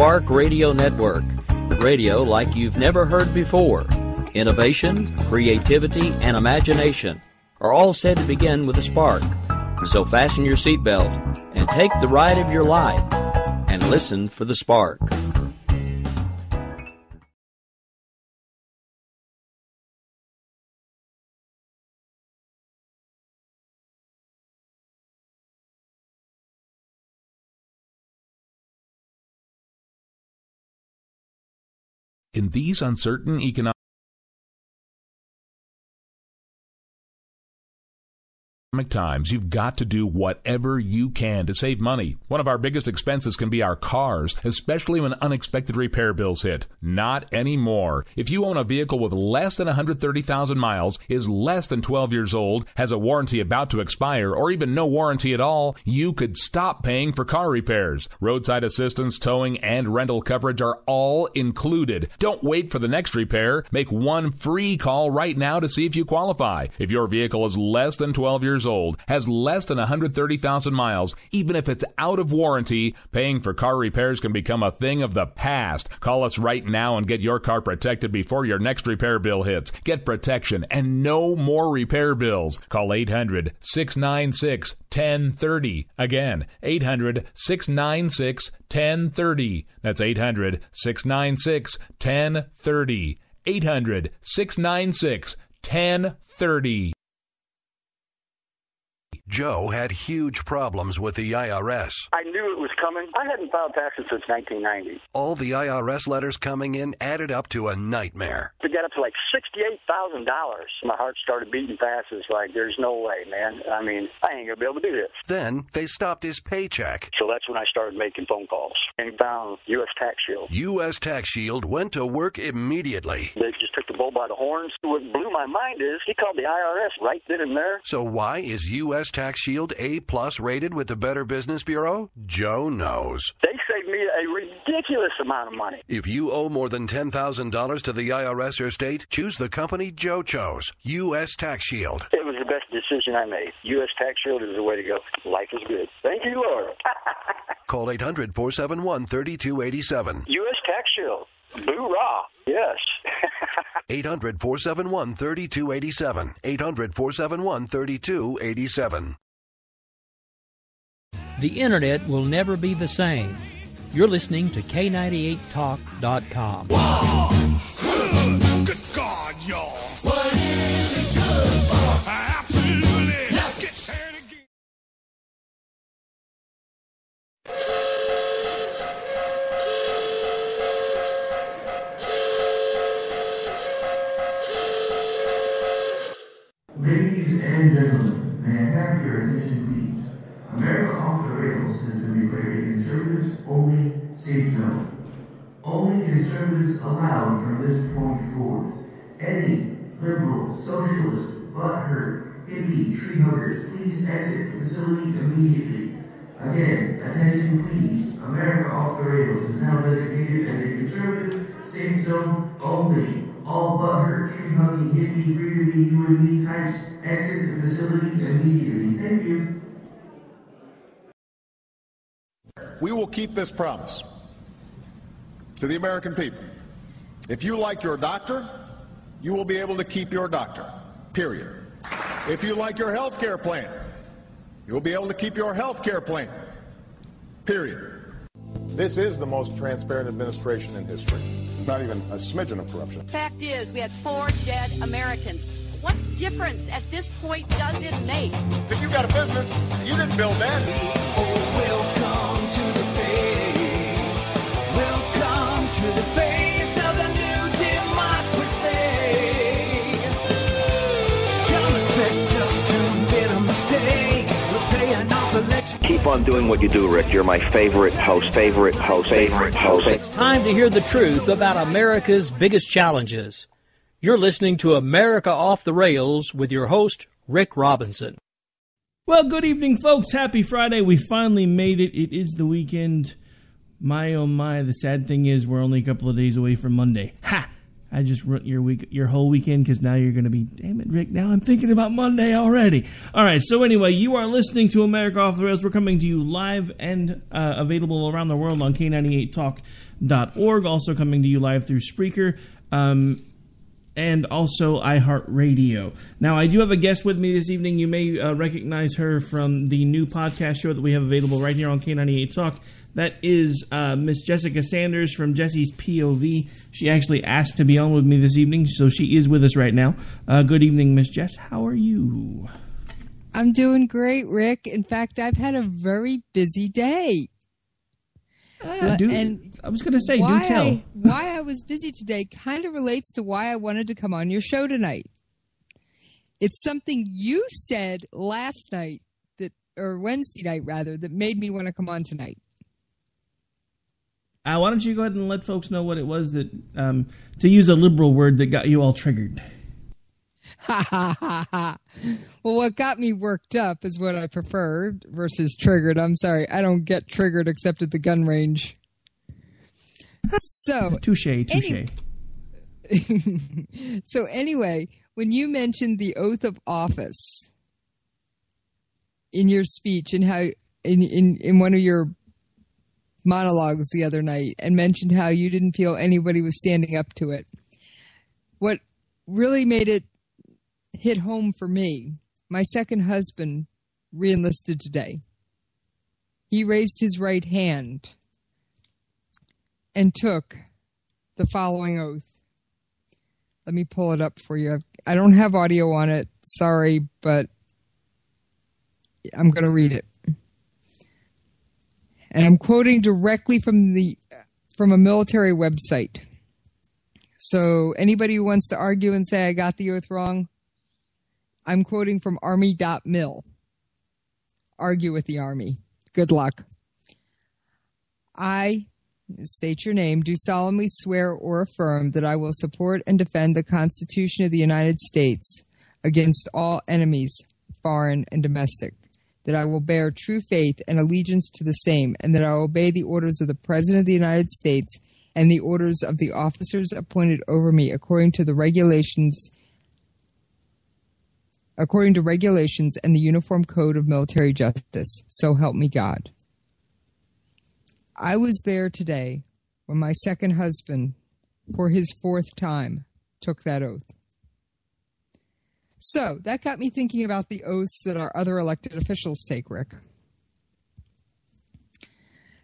Spark Radio Network. Radio like you've never heard before. Innovation, creativity, and imagination are all said to begin with a spark. So fasten your seatbelt and take the ride of your life and listen for the spark. In these uncertain economic times, you've got to do whatever you can to save money. One of our biggest expenses can be our cars, especially when unexpected repair bills hit. Not anymore. If you own a vehicle with less than 130,000 miles, is less than 12 years old, has a warranty about to expire, or even no warranty at all, you could stop paying for car repairs. Roadside assistance, towing, and rental coverage are all included. Don't wait for the next repair. Make one free call right now to see if you qualify. If your vehicle is less than 12 years old, has less than 130,000 miles, even if it's out of warranty, paying for car repairs can become a thing of the past. Call us right now and get your car protected before your next repair bill hits. Get protection and no more repair bills. Call 800-696-1030. Again, 800-696-1030. That's 800-696-1030. 800-696-1030. Joe had huge problems with the IRS. I knew it was coming. I hadn't filed taxes since 1990. All the IRS letters coming in added up to a nightmare. To get up to like $68,000, my heart started beating fast. It's like, there's no way, man. I mean, I ain't going to be able to do this. Then they stopped his paycheck. So that's when I started making phone calls and found U.S. Tax Shield. U.S. Tax Shield went to work immediately. They just took the bull by the horns. What blew my mind is he called the IRS right then and there. So why is U.S. Tax Shield A+ rated with the Better Business Bureau? Joe knows. They saved me a ridiculous amount of money. If you owe more than $10,000 to the IRS or state, choose the company Joe chose, U.S. Tax Shield. It was the best decision I made. U.S. Tax Shield is the way to go. Life is good. Thank you, Lord. Call 800-471-3287. U.S. Tax Shield. Boo-rah. Yes. 800-471-3287. 800-471-3287. The Internet will never be the same. You're listening to K98Talk.com. Good God, y'all. What is it good for? Absolutely. Let's get sad again. Ladies and gentlemen, may I have your attention, please? America Off the Rails has been declared a conservatives-only safe zone. Only conservatives allowed from this point forward. Any liberal, socialist, butthurt, hippie, tree huggers, please exit the facility immediately. Again, attention please. America Off the Rails is now designated as a conservative safe zone only. All butthurt, tree-hugging, hippie, free-to-be, you and me types exit the facility immediately. Thank you. We will keep this promise to the American people. If you like your doctor, you will be able to keep your doctor, period. If you like your health care plan, you will be able to keep your health care plan, period. This is the most transparent administration in history. Not even a smidgen of corruption. Fact is, we had 4 dead Americans. What difference at this point does it make? If you got a business, you didn't build that. Oh, welcome to the face. Welcome to the face of the new democracy. Don't expect us to make a mistake. We're paying off election. Keep on doing what you do, Rick. You're my favorite host. It's time to hear the truth about America's biggest challenges. You're listening to America Off the Rails with your host, Rick Robinson. Well, good evening, folks. Happy Friday. We finally made it. It is the weekend. My, oh my. The sad thing is we're only a couple of days away from Monday. Ha! I just ruined your whole weekend because now you're going to be, damn it, Rick, now I'm thinking about Monday already. All right, so anyway, you are listening to America Off the Rails. We're coming to you live and available around the world on K98Talk.org, also coming to you live through Spreaker and also iHeartRadio. Now, I do have a guest with me this evening. You may recognize her from the new podcast show that we have available right here on K98 Talk. That is Miss Jessica Sanders from Jessie's POV. She actually asked to be on with me this evening, so she is with us right now. Good evening, Miss Jess. How are you? I'm doing great, Rick. In fact, I've had a very busy day. And I was going to say, do tell. Why I was busy today kind of relates to why I wanted to come on your show tonight. It's something you said last night, or Wednesday night, rather, that made me want to come on tonight. Why don't you go ahead and let folks know what it was that, to use a liberal word, that got you all triggered? Ha ha ha ha. Well, what got me worked up is what I prefer versus triggered. I'm sorry, I don't get triggered except at the gun range. So, touche. So anyway, when you mentioned the oath of office in your speech and how in one of your monologues the other night, and mentioned how you didn't feel anybody was standing up to it, what really made it hit home for me, my second husband re-enlisted today. He raised his right hand and took the following oath. Let me pull it up for you. I don't have audio on it, sorry, but I'm going to read it. And I'm quoting directly from a military website. So anybody who wants to argue and say I got the oath wrong, I'm quoting from army.mil. Argue with the Army. Good luck. I, state your name, do solemnly swear or affirm that I will support and defend the Constitution of the United States against all enemies, foreign and domestic, that I will bear true faith and allegiance to the same, and that I will obey the orders of the President of the United States and the orders of the officers appointed over me according to regulations and the Uniform Code of Military Justice. So help me God. I was there today when my second husband, for his fourth time, took that oath. So that got me thinking about the oaths that our other elected officials take, Rick.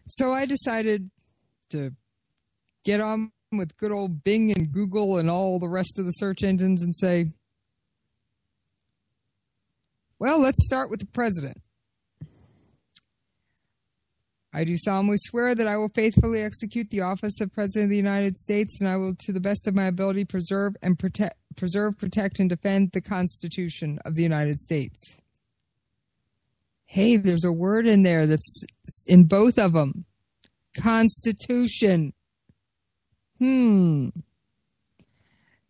So I decided to get on with good old Bing and Google and all the rest of the search engines and say, well, let's start with the president. I do solemnly swear that I will faithfully execute the office of President of the United States, and I will, to the best of my ability, preserve, protect, and defend the Constitution of the United States. Hey, there's a word in there that's in both of them. Constitution.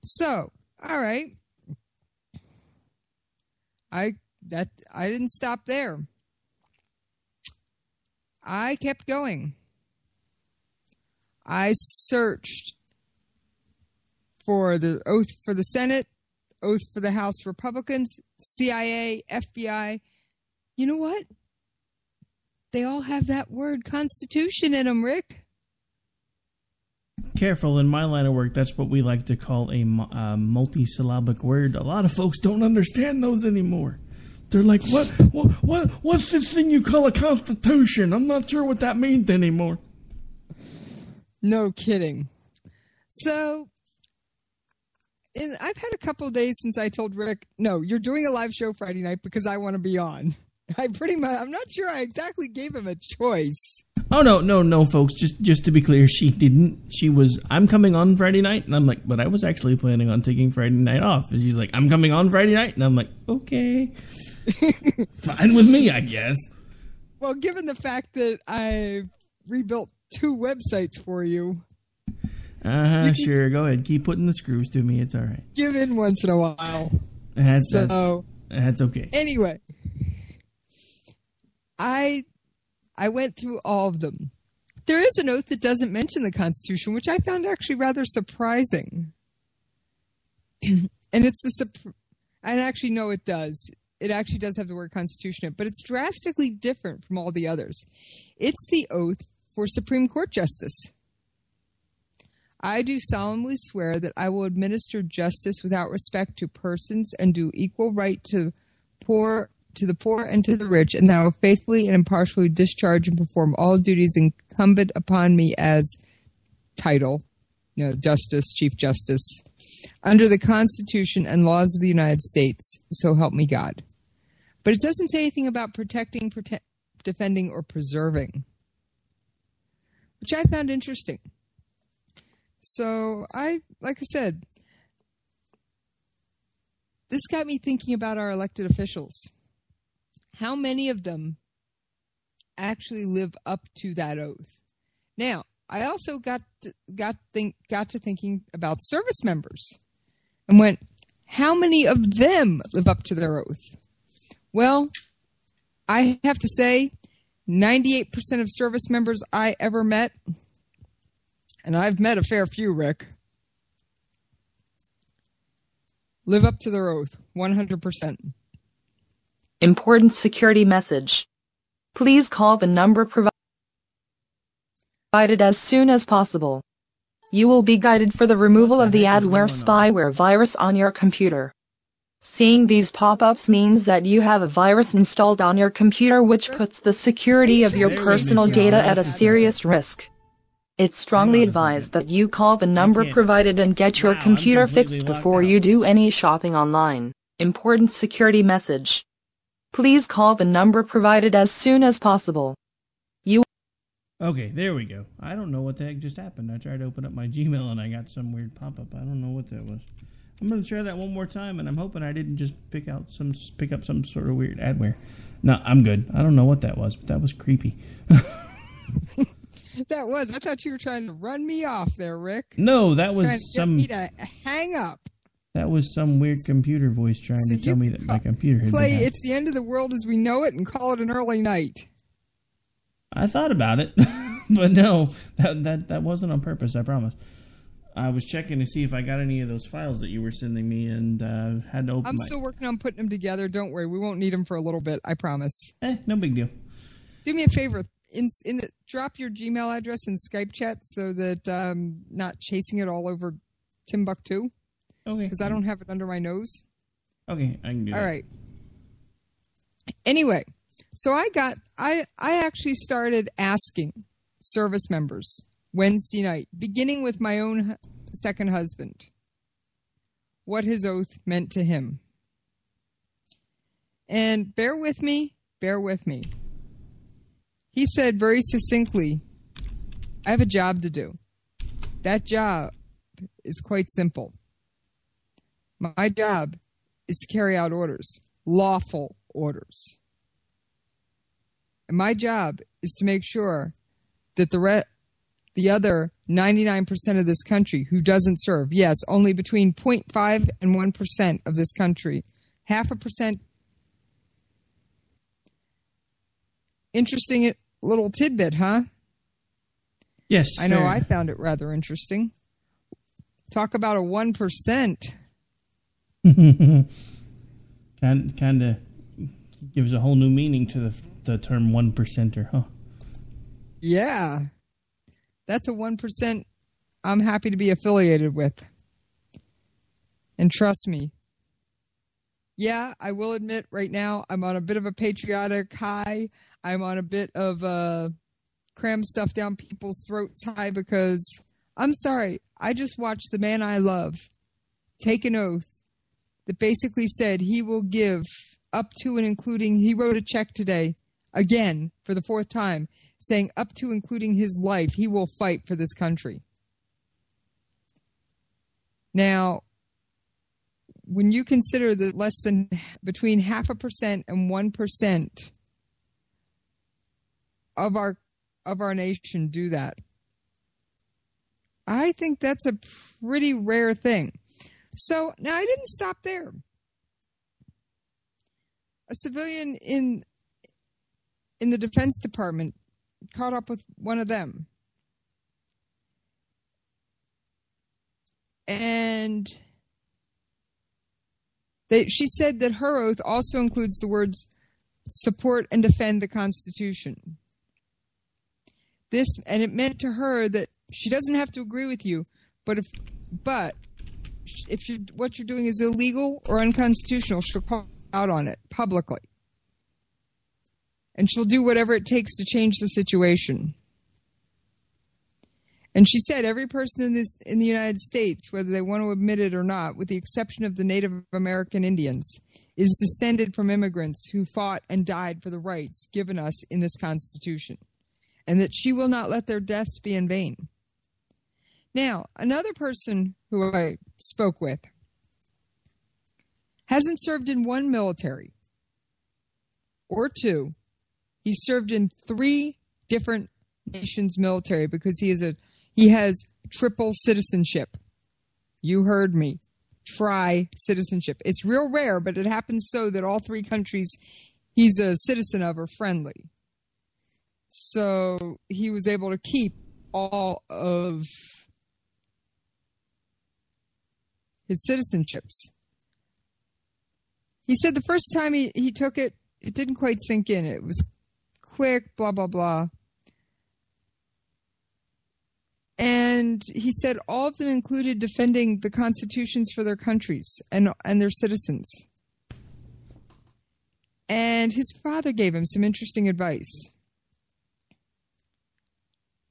So, all right. I didn't stop there. I kept going. I searched for the oath for the Senate, oath for the House Republicans, CIA, FBI. You know what? They all have that word Constitution in them, Rick. Careful, in my line of work, that's what we like to call a multisyllabic word. A lot of folks don't understand those anymore. They're like, what's this thing you call a constitution? I'm not sure what that means anymore. No kidding. So, I've had a couple of days since I told Rick, no, you're doing a live show Friday night because I want to be on. I'm not sure I exactly gave him a choice. Oh, no, folks. Just to be clear, she didn't. She was, I'm coming on Friday night. And I'm like, but I was actually planning on taking Friday night off. And she's like, I'm coming on Friday night. And I'm like, okay. Fine with me, I guess. Well, given the fact that I've rebuilt 2 websites for you. Sure. Go ahead. Keep putting the screws to me. It's all right. Give in once in a while. That's okay. Anyway. I went through all of them. There is an oath that doesn't mention the Constitution, which I found actually rather surprising. and it's and actually, no, it does. It actually does have the word Constitution in it, but it's drastically different from all the others. It's the oath for Supreme Court Justice. I do solemnly swear that I will administer justice without respect to persons and do equal right to the poor and to the rich, and that I will faithfully and impartially discharge and perform all duties incumbent upon me as title, Justice, Chief Justice, under the Constitution and laws of the United States, so help me God. But it doesn't say anything about protecting, defending, or preserving, which I found interesting. So like I said, this got me thinking about our elected officials. How many of them actually live up to that oath? Now, I also got to thinking about service members and went, how many of them live up to their oath? Well, I have to say 98% of service members I ever met, and I've met a fair few, Rick, live up to their oath, 100%. Important security message. Please call the number provided as soon as possible. You will be guided for the removal of the adware spyware virus on your computer. Seeing these pop-ups means that you have a virus installed on your computer which puts the security of your personal data at a serious risk. It's strongly advised that you call the number provided and get your computer fixed before you do any shopping online. Important security message. Please call the number provided as soon as possible. Okay, there we go. I don't know what the heck just happened. I tried to open up my Gmail and I got some weird pop-up. I don't know what that was. I'm going to try that one more time, and I'm hoping I didn't just pick up some sort of weird adware. No, I'm good. I don't know what that was, but that was creepy. That was. I thought you were trying to run me off there, Rick. No, that was trying to get me to hang up. That was some weird computer voice trying to tell me that my computer had play It's the End of the World as We Know It and call it an early night. I thought about it, but no, that wasn't on purpose, I promise. I was checking to see if I got any of those files that you were sending me and had to open I'm still working on putting them together. Don't worry. We won't need them for a little bit, I promise. No big deal. Do me a favor. Drop your Gmail address in Skype chat so that I'm not chasing it all over Timbuktu. Okay. Because I don't have it under my nose. Okay, I can do that. All right. Anyway, so I actually started asking service members Wednesday night, beginning with my own second husband, what his oath meant to him. And bear with me. He said very succinctly, I have a job to do. That job is quite simple. My job is to carry out orders, lawful orders. And my job is to make sure that the other 99% of this country who doesn't serve, yes, only between 0.5 and 1% of this country, 0.5%. Interesting little tidbit, huh? Yes. I know I found it rather interesting. Talk about a 1%. Kind of gives a whole new meaning to the term 1%er, huh? Yeah. That's a 1% I'm happy to be affiliated with. And trust me. Yeah, I will admit right now I'm on a bit of a patriotic high. I'm on a bit of a cram stuff down people's throats high because, I'm sorry, I just watched the man I love take an oath that basically said he will give up to and including, he wrote a check today, again, for the fourth time, saying up to including his life, he will fight for this country. Now, when you consider that less than between 0.5% and 1% of our nation do that, I think that's a pretty rare thing. So now I didn't stop there. A civilian in the Defense Department caught up with one of them. And She said that her oath also includes the words support and defend the Constitution. And it meant to her that she doesn't have to agree with you, but if what you're doing is illegal or unconstitutional, she'll call out on it publicly. And she'll do whatever it takes to change the situation. And she said every person in the United States, whether they want to admit it or not, with the exception of the Native American Indians, is descended from immigrants who fought and died for the rights given us in this Constitution, and that she will not let their deaths be in vain. Now, another person who I spoke with hasn't served in one military or two. He served in 3 different nations' military because he has triple citizenship. You heard me. Tri-citizenship. It's real rare, but it happens so that all 3 countries he's a citizen of are friendly. So he was able to keep all of his citizenships. He said the first time he took it, it didn't quite sink in. It was quick, blah, blah, blah. And he said all of them included defending the constitutions for their countries and their citizens. And his father gave him some interesting advice.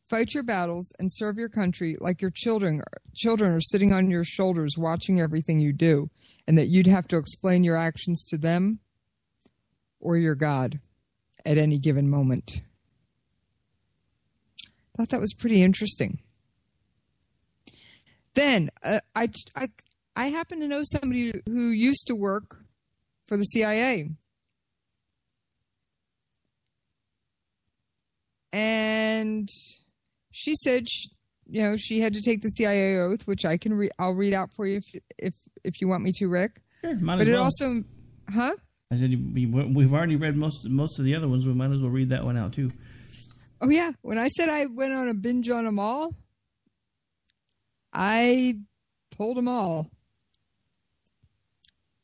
Fight your battles and serve your country like your children are sitting on your shoulders watching everything you do, and that you'd have to explain your actions to them or your God at any given moment. I thought that was pretty interesting. Then I happen to know somebody who used to work for the CIA. And she said, she had to take the CIA oath, which I'll read out for you if you want me to, Rick. Sure, might but as it well. also, huh? I said we've already read most of the other ones. We might as well read that one out too. Oh yeah, when I said I went on a binge on them all, I pulled them all.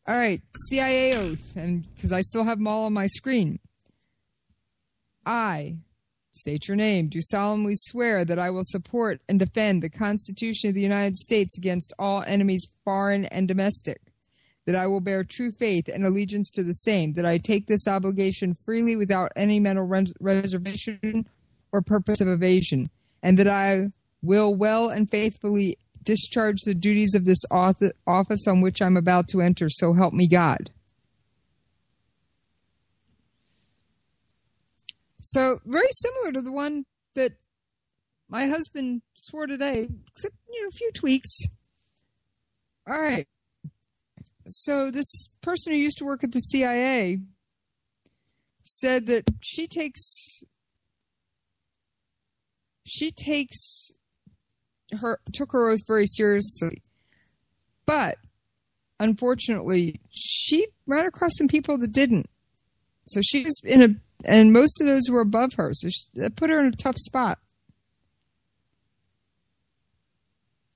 All right, CIA oath, and because I still have them all on my screen. I state your name. Do solemnly swear that I will support and defend the Constitution of the United States against all enemies, foreign and domestic. That I will bear true faith and allegiance to the same. That I take this obligation freely without any mental reservation or purpose of evasion. And that I will well and faithfully discharge the duties of this office on which I'm about to enter. So help me God. So, very similar to the one that my husband swore today, except, a few tweaks. All right. So, this person who used to work at the CIA said that she took her oath very seriously. But, unfortunately, she ran across some people that didn't. So, she was and most of those were above her, so that put her in a tough spot.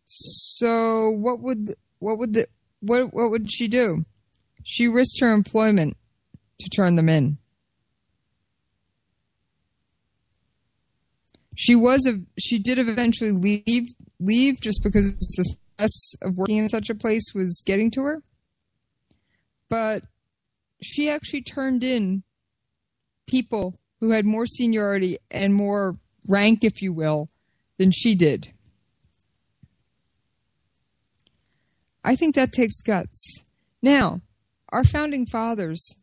So what would she do? She risked her employment to turn them in. She did eventually leave just because the stress of working in such a place was getting to her. But she actually turned in people who had more seniority and more rank, if you will, than she did. I think that takes guts. Now, our founding fathers,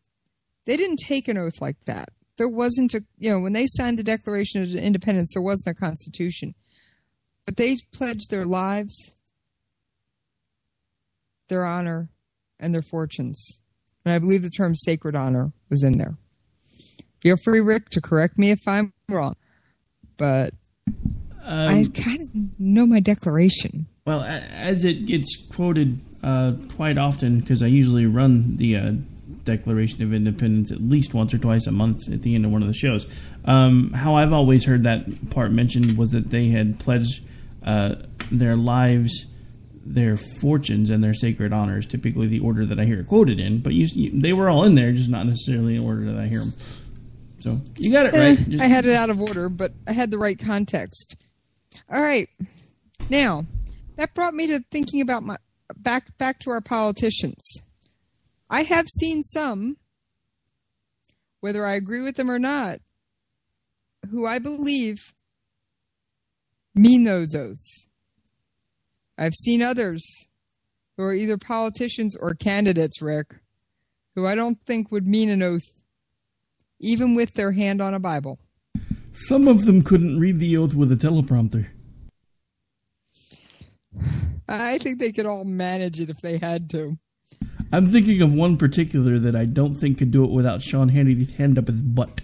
they didn't take an oath like that. There wasn't when they signed the Declaration of Independence, there wasn't a constitution. But they pledged their lives, their honor, and their fortunes. And I believe the term sacred honor was in there. Feel free, Rick, to correct me if I'm wrong. But I kind of know my declaration. Well, as it gets quoted quite often, because I usually run the Declaration of Independence at least once or twice a month at the end of one of the shows. How I've always heard that part mentioned was that they had pledged their lives their fortunes and their sacred honors, typically the order that I hear it quoted in. But they were all in there, just not necessarily in order that I hear them. So you got it right. I had it out of order, but I had the right context. All right. Now, that brought me to thinking about my back to our politicians. I have seen some, whether I agree with them or not, who I believe mean those oaths. I've seen others who are either politicians or candidates, Rick, who I don't think would mean an oath even with their hand on a Bible. Some of them couldn't read the oath with a teleprompter. I think they could all manage it if they had to. I'm thinking of one particular that I don't think could do it without Sean Hannity's hand up his butt.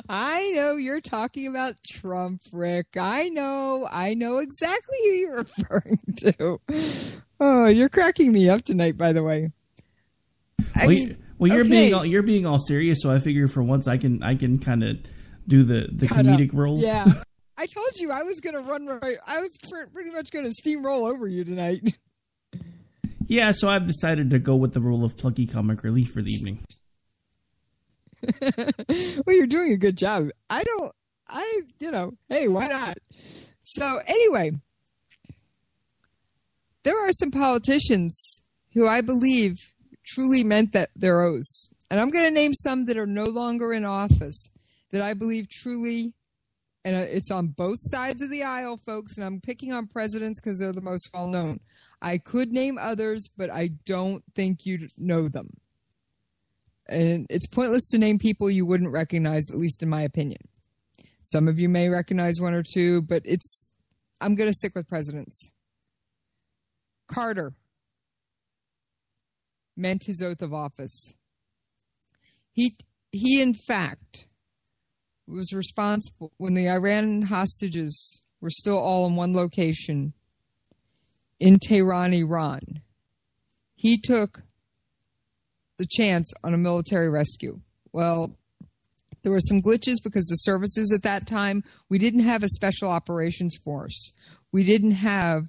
I know you're talking about Trump, Rick. I know exactly who you're referring to. Oh, you're cracking me up tonight, by the way. You're being all serious, so I figure for once I can kind of do the comedic role. Yeah, I told you I was going to run right. I was pretty much going to steamroll over you tonight. Yeah, so I've decided to go with the role of plucky comic relief for the evening. Well, you're doing a good job. Hey, why not? So anyway, there are some politicians who I believe truly meant that their oaths. And I'm going to name some that are no longer in office that I believe truly, and it's on both sides of the aisle, folks, and I'm picking on presidents because they're the most well-known. I could name others, but I don't think you'd know them. And it's pointless to name people you wouldn't recognize, at least in my opinion. Some of you may recognize one or two, but I'm going to stick with presidents. Carter meant his oath of office. He in fact was responsible when the Iran hostages were still all in one location in Tehran, Iran. He took the chance on a military rescue. Well, there were some glitches because the services at that time, we didn't have a special operations force. We didn't have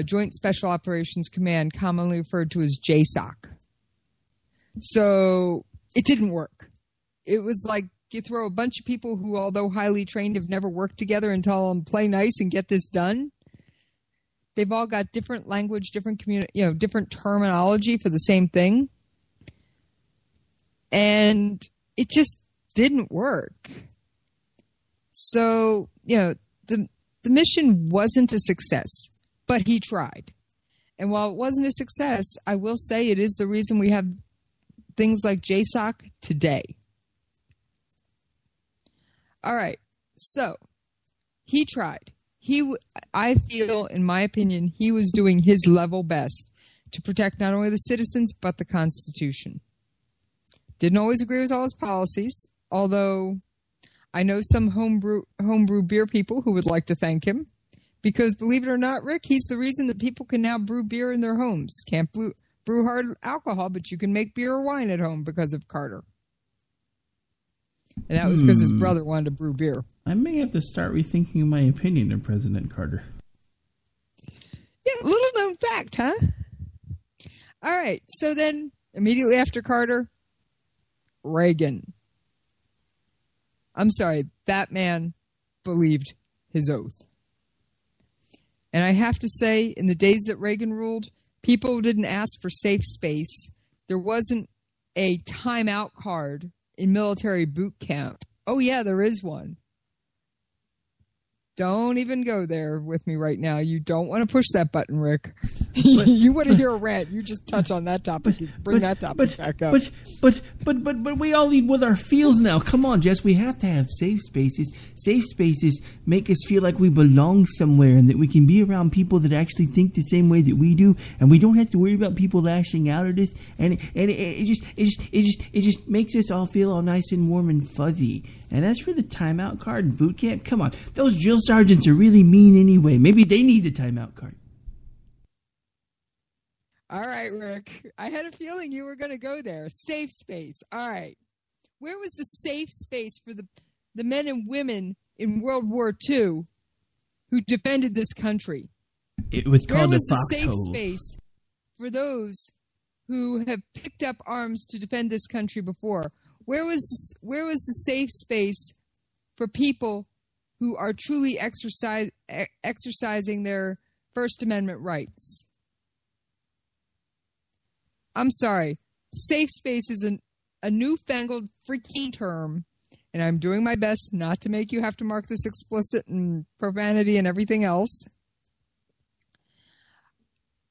Joint Special Operations Command, commonly referred to as JSOC. So it didn't work. It was like you throw a bunch of people who, although highly trained, have never worked together and tell them play nice and get this done. They've all got different language, different different terminology for the same thing. And it just didn't work. So, the mission wasn't a success, but he tried. And while it wasn't a success, I will say it is the reason we have things like JSOC today. All right. So he tried. I feel, in my opinion, he was doing his level best to protect not only the citizens, but the Constitution. Didn't always agree with all his policies, although I know some homebrew beer people who would like to thank him. Because believe it or not, Rick, he's the reason that people can now brew beer in their homes. Can't brew hard alcohol, but you can make beer or wine at home because of Carter. And that was because his brother wanted to brew beer. I may have to start rethinking my opinion of President Carter. Yeah, little known fact, huh? All right, so then immediately after Carter, Reagan. I'm sorry, that man believed his oath. And I have to say, in the days that Reagan ruled, people didn't ask for safe space. There wasn't a timeout card in military boot camp. Oh, yeah, there is one. Don't even go there with me right now. You don't want to push that button, Rick. You want to hear a rant. You just touch on that topic. Bring that topic back up. But we all lead with our feels now. Come on, Jess. We have to have safe spaces. Safe spaces make us feel like we belong somewhere and that we can be around people that actually think the same way that we do, and we don't have to worry about people lashing out at us. And it just makes us all feel all nice and warm and fuzzy. And as for the timeout card in boot camp, come on. Those drill sergeants are really mean anyway. Maybe they need the timeout card. All right, Rick. I had a feeling you were going to go there. Safe space. All right. Where was the safe space for the men and women in World War II who defended this country? It was called Where was the the safe foxhole. space for those who have picked up arms to defend this country before? Where was the safe space for people who are truly exercising their First Amendment rights? I'm sorry. Safe space is a newfangled freaking term, and I'm doing my best not to make you have to mark this explicit and profanity and everything else.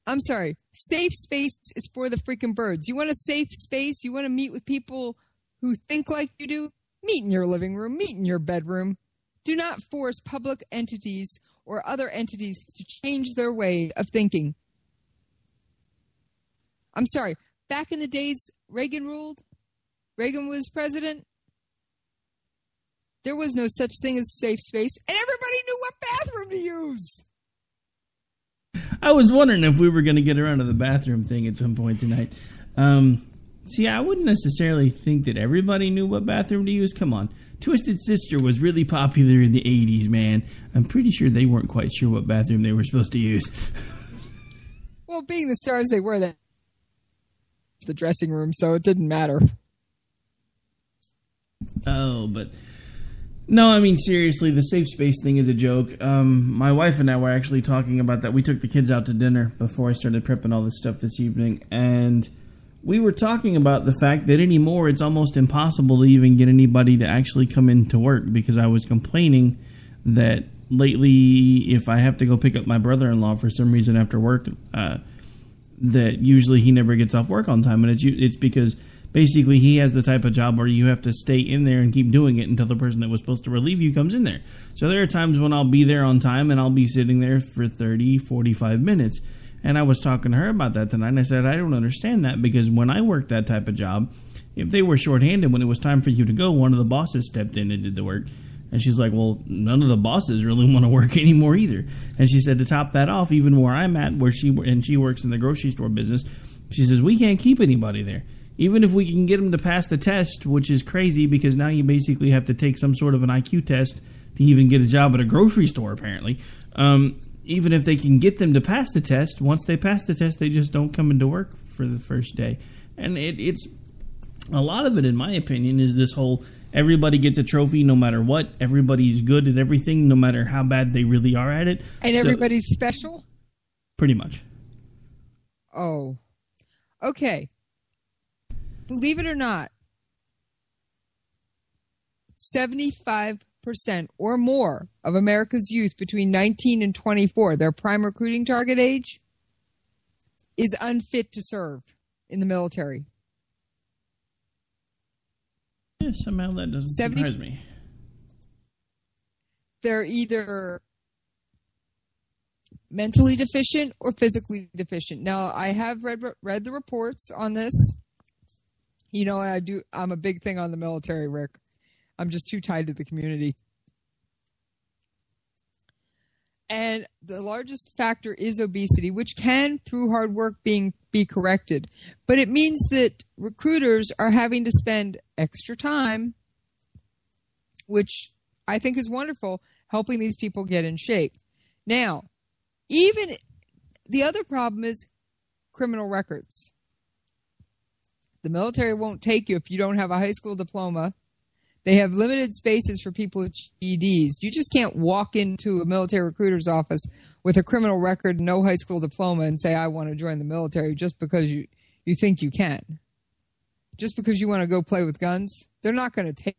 I'm sorry. Safe space is for the freaking birds. You want a safe space? You want to meet with people who think like you do? Meet in your living room. Meet in your bedroom. Do not force public entities or other entities to change their way of thinking. I'm sorry. Back in the days Reagan ruled, Reagan was president, there was no such thing as safe space, and everybody knew what bathroom to use. I was wondering if we were going to get around to the bathroom thing at some point tonight. See, I wouldn't necessarily think that everybody knew what bathroom to use. Come on. Twisted Sister was really popular in the 80s, man. I'm pretty sure they weren't quite sure what bathroom they were supposed to use. Well, being the stars they were, that the dressing room, so it didn't matter. Oh, but... No, I mean, seriously, the safe space thing is a joke. My wife and I were actually talking about that. We took the kids out to dinner before I started prepping all this stuff this evening, and we were talking about the fact that anymore it's almost impossible to even get anybody to actually come into work, because I was complaining that lately, if I have to go pick up my brother-in-law for some reason after work, that usually he never gets off work on time, and it's because basically he has the type of job where you have to stay in there and keep doing it until the person that was supposed to relieve you comes in there. So there are times when I'll be there on time and I'll be sitting there for 30, 45 minutes. And I was talking to her about that tonight, and I said, I don't understand that, because when I worked that type of job, if they were shorthanded when it was time for you to go, one of the bosses stepped in and did the work. And she's like, well, none of the bosses really want to work anymore either. And she said, to top that off, even where I'm at, she works in the grocery store business, she says, we can't keep anybody there. Even if we can get them to pass the test, which is crazy, because now you basically have to take some sort of an IQ test to even get a job at a grocery store, apparently. Even if they can get them to pass the test, once they pass the test, they just don't come into work for the first day. And it's a lot of it, in my opinion, is this whole everybody gets a trophy no matter what. Everybody's good at everything no matter how bad they really are at it. And everybody's special? Pretty much. Oh. Okay. Believe it or not, 75% or more of America's youth between 19 and 24, their prime recruiting target age, is unfit to serve in the military. Yeah, somehow that doesn't surprise me. They're either mentally deficient or physically deficient. Now, I have read the reports on this. You know, I'm a big thing on the military, Rick. I'm just too tied to the community. And the largest factor is obesity, which can, through hard work, be corrected. But it means that recruiters are having to spend extra time, which I think is wonderful, helping these people get in shape. Now, even the other problem is criminal records. The military won't take you if you don't have a high school diploma. They have limited spaces for people with GEDs. You just can't walk into a military recruiter's office with a criminal record, no high school diploma, and say, I want to join the military just because you think you can. Just because you want to go play with guns, they're not going to take.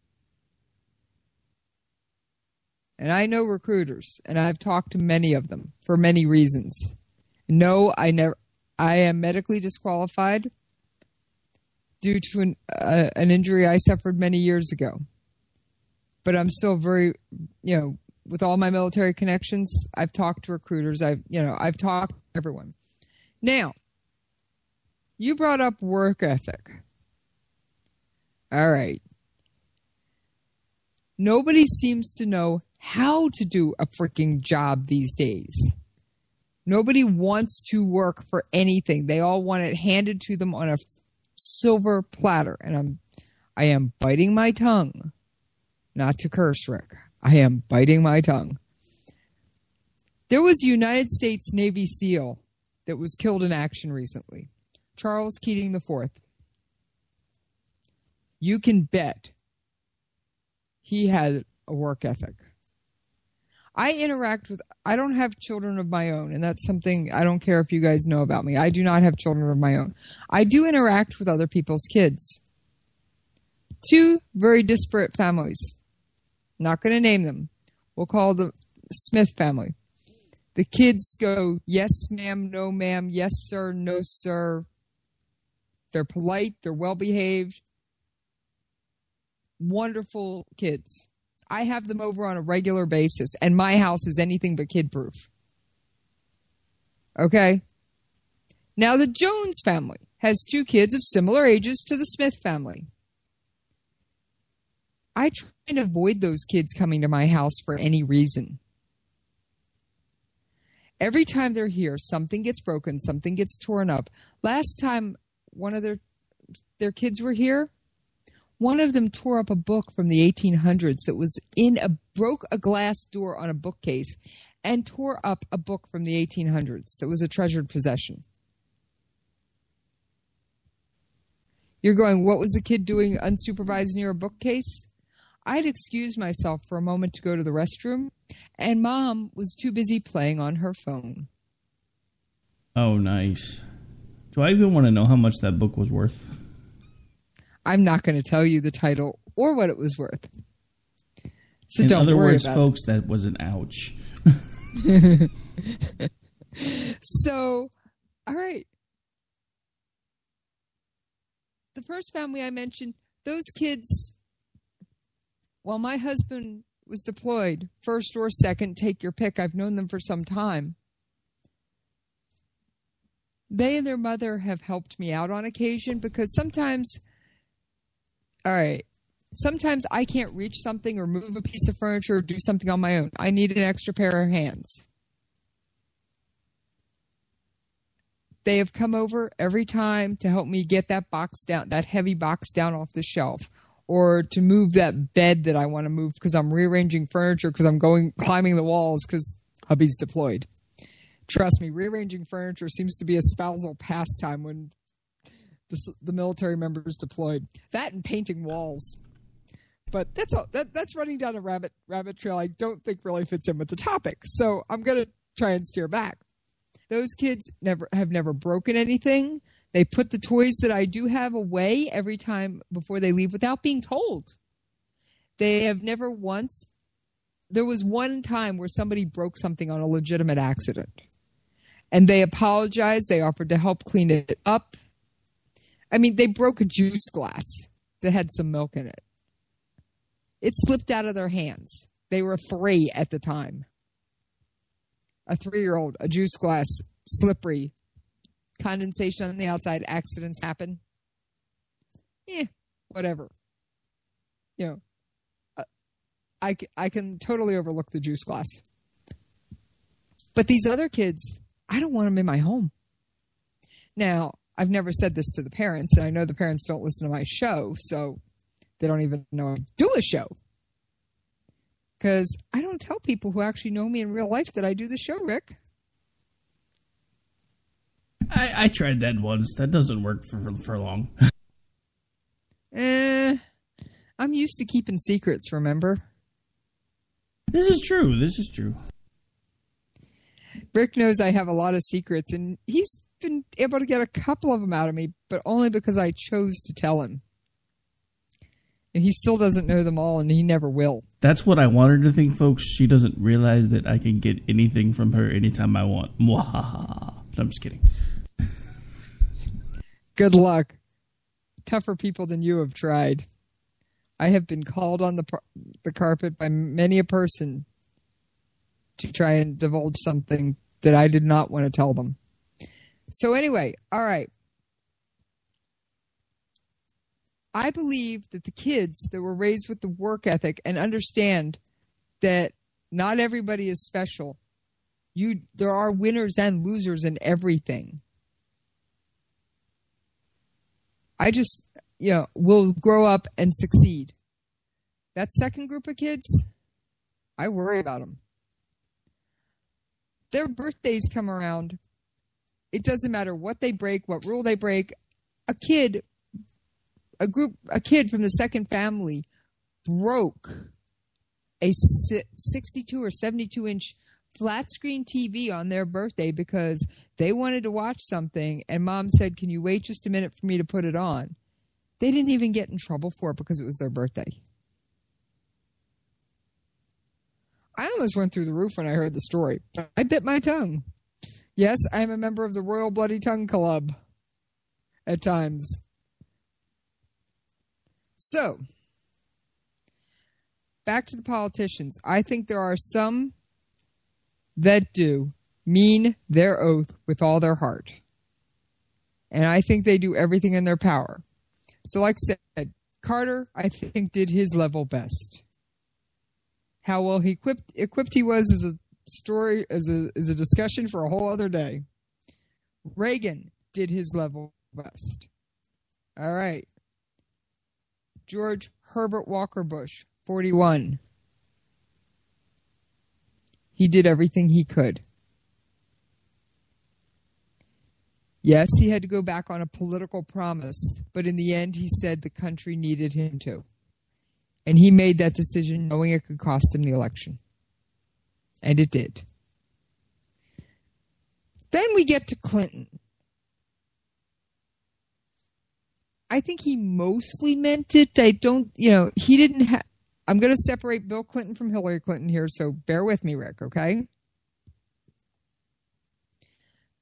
And I know recruiters, and I've talked to many of them for many reasons. No, I am medically disqualified due to an injury I suffered many years ago. But I'm still very, with all my military connections, I've talked to recruiters. I've talked to everyone. Now, you brought up work ethic. All right. Nobody seems to know how to do a freaking job these days. Nobody wants to work for anything. They all want it handed to them on a silver platter. And I am biting my tongue. Not to curse, Rick. I am biting my tongue. There was a United States Navy SEAL that was killed in action recently, Charles Keating IV. You can bet he had a work ethic. I don't have children of my own, and that's something I don't care if you guys know about me. I do not have children of my own. I do interact with other people's kids. Two very disparate families. Not going to name them. We'll call the Smith family. The kids go, yes, ma'am, no, ma'am, yes, sir, no, sir. They're polite. They're well-behaved. Wonderful kids. I have them over on a regular basis, and my house is anything but kid-proof. Okay? Now, the Jones family has two kids of similar ages to the Smith family. I try and avoid those kids coming to my house for any reason. Every time they're here, something gets broken, something gets torn up. Last time one of their kids were here, one of them tore up a book from the 1800s that broke a glass door on a bookcase and tore up a book from the 1800s that was a treasured possession. You're going, what was the kid doing unsupervised near a bookcase? I'd excused myself for a moment to go to the restroom, and Mom was too busy playing on her phone. Oh, nice. Do I even want to know how much that book was worth? I'm not going to tell you the title or what it was worth. So In don't other worry words, about folks, that was an ouch. So, all right. The first family I mentioned, those kids, while my husband was deployed, first or second, take your pick. I've known them for some time. They and their mother have helped me out on occasion because sometimes I can't reach something or move a piece of furniture or do something on my own. I need an extra pair of hands. They have come over every time to help me get that heavy box down off the shelf, or to move that bed that I want to move because I'm rearranging furniture because I'm climbing the walls because hubby's deployed. Trust me, rearranging furniture seems to be a spousal pastime when the military member is deployed. That and painting walls. But that's running down a rabbit trail I don't think really fits in with the topic. So I'm going to try and steer back. Those kids have never broken anything. They put the toys that I do have away every time before they leave without being told. They have never once. There was one time where somebody broke something on a legitimate accident. And they apologized. They offered to help clean it up. I mean, they broke a juice glass that had some milk in it. It slipped out of their hands. They were 3 at the time. A 3-year-old, a juice glass, slippery, condensation on the outside, accidents happen. Whatever. You know, I can totally overlook the juice glass. But these other kids, I don't want them in my home. Now, I've never said this to the parents, and I know the parents don't listen to my show, so they don't even know I do a show. Because I don't tell people who actually know me in real life that I do the show, Rick. I tried that once. That doesn't work for long. I'm used to keeping secrets, remember? This is true. Rick knows I have a lot of secrets, and he's been able to get a couple of them out of me, but only because I chose to tell him. And he still doesn't know them all, and he never will. That's what I want her to think, folks. She doesn't realize that I can get anything from her anytime I want. Mwahaha. I'm just kidding. Good luck. Tougher people than you have tried. I have been called on the carpet by many a person to try and divulge something that I did not want to tell them. So anyway, all right. I believe that the kids that were raised with the work ethic and understand that not everybody is special. There are winners and losers in everything. I just, will grow up and succeed. That second group of kids, I worry about them. Their birthdays come around. It doesn't matter what they break, what rule they break. A kid from the second family broke a 62 or 72-inch flat screen TV on their birthday because they wanted to watch something, and Mom said, "Can you wait just a minute for me to put it on?" They didn't even get in trouble for it because it was their birthday. I almost went through the roof when I heard the story. I bit my tongue. Yes, I am a member of the Royal Bloody Tongue Club at times. So, back to the politicians. I think there are some that do mean their oath with all their heart. And I think they do everything in their power. So like I said, Carter, I think, did his level best. How well he equipped he was is a story, is a discussion for a whole other day. Reagan did his level best. All right. George Herbert Walker Bush, 41. He did everything he could. Yes, he had to go back on a political promise, but in the end, he said the country needed him to. And he made that decision knowing it could cost him the election. And it did. Then we get to Clinton. I think he mostly meant it. He didn't have... I'm going to separate Bill Clinton from Hillary Clinton here, so bear with me, Rick, okay?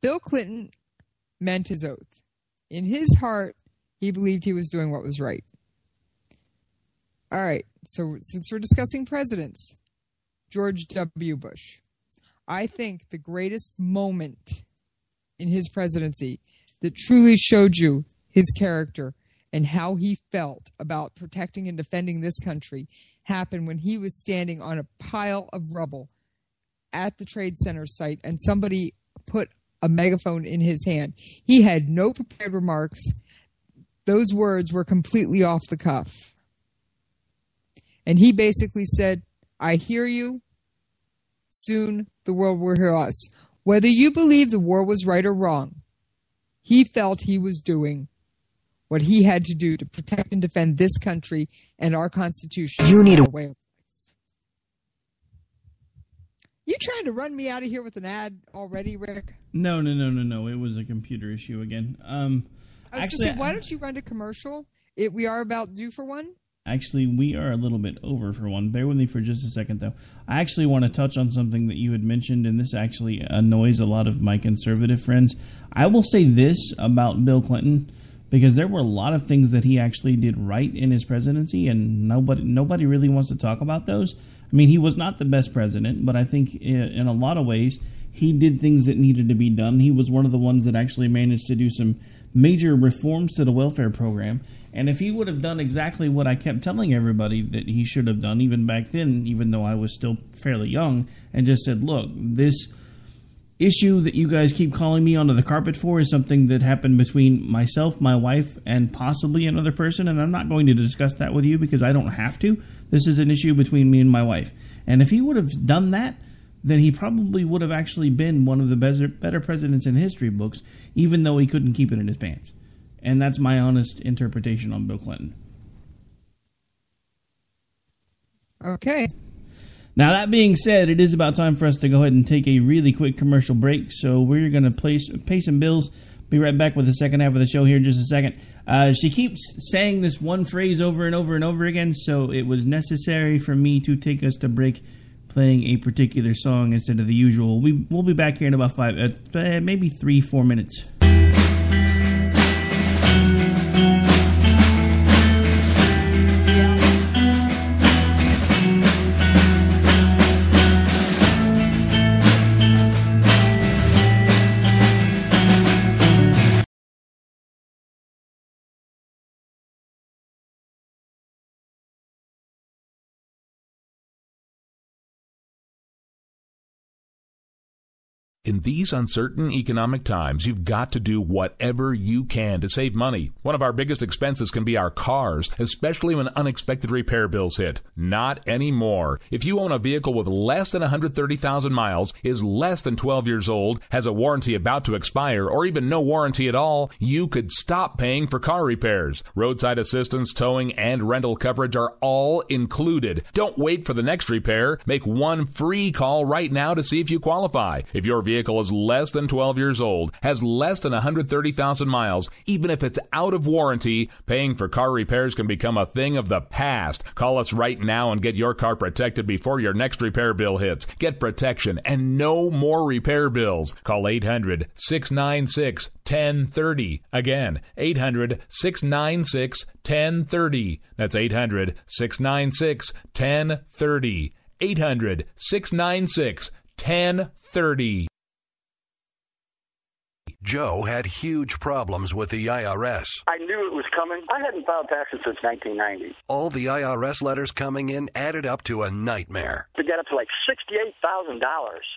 Bill Clinton meant his oath. In his heart, he believed he was doing what was right. All right, so since we're discussing presidents, George W. Bush. I think the greatest moment in his presidency that truly showed you his character and how he felt about protecting and defending this country happened when he was standing on a pile of rubble at the Trade Center site and somebody put a megaphone in his hand. He had no prepared remarks. Those words were completely off the cuff. And he basically said, "I hear you. Soon the world will hear us." Whether you believe the war was right or wrong, he felt he was doing what he had to do to protect and defend this country and our Constitution. You need a way. You trying to run me out of here with an ad already, Rick? No. It was a computer issue again. I was going to say, why don't you run a commercial? We are about due for one. Actually, we are a little bit over for one. Bear with me for just a second, though. I actually want to touch on something that you had mentioned, and this actually annoys a lot of my conservative friends. I will say this about Bill Clinton, because there were a lot of things that he actually did right in his presidency, and nobody really wants to talk about those. I mean, he was not the best president, but I think in a lot of ways, he did things that needed to be done. He was one of the ones that actually managed to do some major reforms to the welfare program. And if he would have done exactly what I kept telling everybody that he should have done, even back then, even though I was still fairly young, and just said, look, this issue that you guys keep calling me onto the carpet for is something that happened between myself, my wife, and possibly another person, and I'm not going to discuss that with you because I don't have to. This is an issue between me and my wife. And if he would have done that, then he probably would have actually been one of the better presidents in history books, even though he couldn't keep it in his pants. And that's my honest interpretation on Bill Clinton. Okay. Now, that being said, it is about time for us to go ahead and take a really quick commercial break. So we're going to pay some bills. Be right back with the second half of the show here in just a second. She keeps saying this one phrase over and over and over again, so it was necessary for me to take us to break playing a particular song instead of the usual. We'll be back here in about maybe 3-4 minutes. In these uncertain economic times, you've got to do whatever you can to save money. One of our biggest expenses can be our cars, especially when unexpected repair bills hit. Not anymore. If you own a vehicle with less than 130,000 miles, is less than 12 years old, has a warranty about to expire, or even no warranty at all, you could stop paying for car repairs. Roadside assistance, towing, and rental coverage are all included. Don't wait for the next repair. Make one free call right now to see if you qualify. If your vehicle is less than 12 years old, has less than 130,000 miles, even if it's out of warranty, paying for car repairs can become a thing of the past. Call us right now and get your car protected before your next repair bill hits. Get protection and no more repair bills. Call 800-696-1030. Again, 800-696-1030. That's 800-696-1030. 800-696-1030. Joe had huge problems with the IRS. I knew it was coming. I hadn't filed taxes since 1990. All the IRS letters coming in added up to a nightmare. It got up to like $68,000.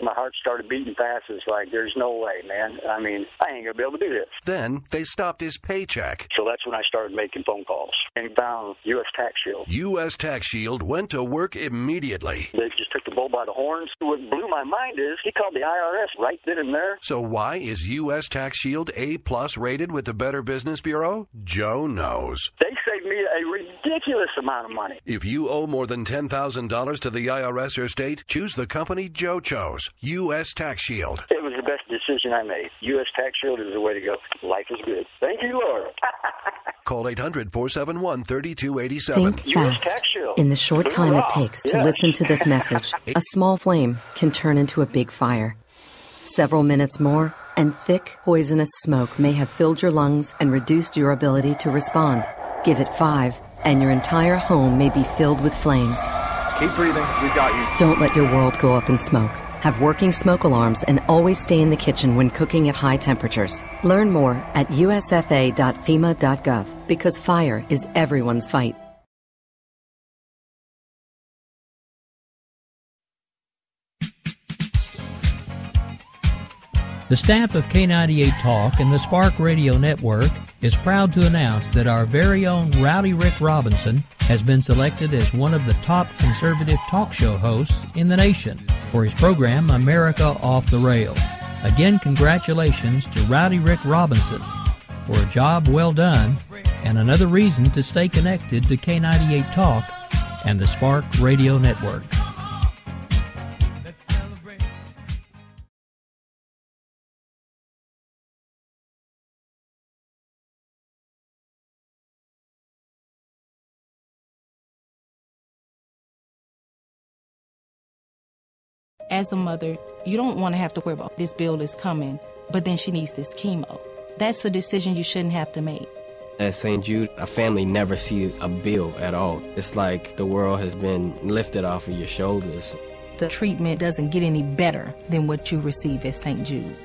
My heart started beating fast. It's like, there's no way, man. I mean, I ain't going to be able to do this. Then they stopped his paycheck. So that's when I started making phone calls and found U.S. Tax Shield. U.S. Tax Shield went to work immediately. They just took the bull by the horns. What blew my mind is he called the IRS right then and there. So why is U.S. Tax Shield A+ rated with the Better Business Bureau? Joe knows. They saved me a ridiculous amount of money. If you owe more than $10,000 to the IRS or state, choose the company Joe chose, U.S. Tax Shield. It was the best decision I made. U.S. Tax Shield is the way to go. Life is good. Thank you, Lord. Call 800-471-3287. Think fast. In the short time it takes to listen to this message, a small flame can turn into a big fire. Several minutes more, and thick, poisonous smoke may have filled your lungs and reduced your ability to respond. Give it 5, and your entire home may be filled with flames. Keep breathing. We've got you. Don't let your world go up in smoke. Have working smoke alarms and always stay in the kitchen when cooking at high temperatures. Learn more at usfa.fema.gov, because fire is everyone's fight. The staff of K98 Talk and the Spark Radio Network is proud to announce that our very own Rowdy Rick Robinson has been selected as one of the top conservative talk show hosts in the nation for his program America Off the Rails. Again, congratulations to Rowdy Rick Robinson for a job well done and another reason to stay connected to K98 Talk and the Spark Radio Network. As a mother, you don't want to have to worry about this bill is coming, but then she needs this chemo. That's a decision you shouldn't have to make. At St. Jude, a family never sees a bill at all. It's like the world has been lifted off of your shoulders. The treatment doesn't get any better than what you receive at St. Jude.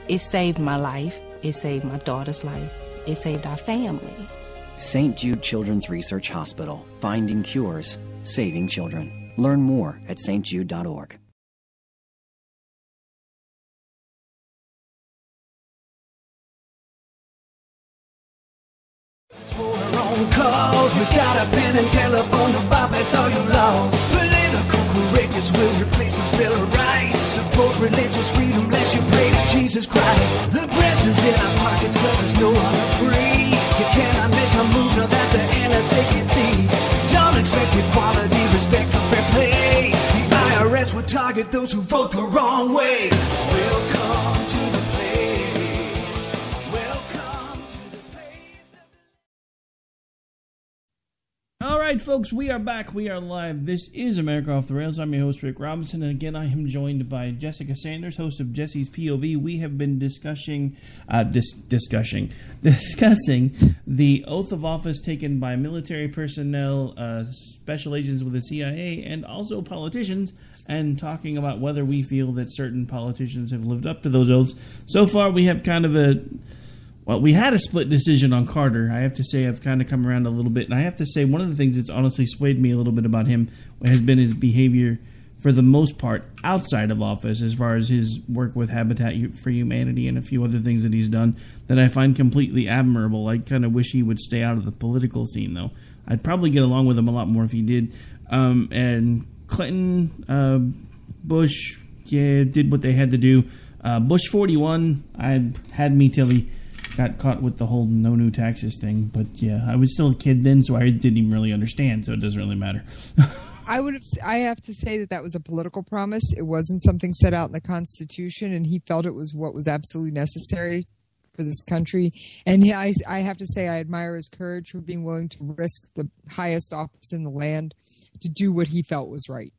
It saved my life. It saved my daughter's life. It saved our family. St. Jude Children's Research Hospital. Finding cures. Saving children. Learn more at stjude.org. For our own cause, we got a pen and telephone to bypass all your laws. Political courageous will replace the Bill of Rights. Support religious freedom, lest you pray to Jesus Christ. The press is in our pockets cause there's no longer free. You cannot make a move now that the NSA can see. Don't expect equality, respect or fair play. The IRS will target those who vote the wrong way. Welcome to the place. Welcome to the place. All right, folks, we are back. We are live. This is America Off the Rails. I'm your host, Rick Robinson, and again, I am joined by Jessica Sanders, host of Jesse's POV. We have been discussing the oath of office taken by military personnel, special agents with the CIA, and also politicians, and talking about whether we feel that certain politicians have lived up to those oaths. So far, we have kind of we had a split decision on Carter. I have to say I've kind of come around a little bit. And I have to say one of the things that's honestly swayed me a little bit about him has been his behavior for the most part, outside of office, as far as his work with Habitat for Humanity and a few other things that he's done that I find completely admirable. I kind of wish he would stay out of the political scene, though. I'd probably get along with him a lot more if he did. And Clinton, Bush, did what they had to do. Bush 41, I had me till he got caught with the whole no new taxes thing. But yeah, I was still a kid then, so I didn't even really understand, so it doesn't really matter. I have to say that was a political promise. It wasn't something set out in the Constitution, and he felt it was what was absolutely necessary for this country. And I have to say I admire his courage for being willing to risk the highest office in the land to do what he felt was right.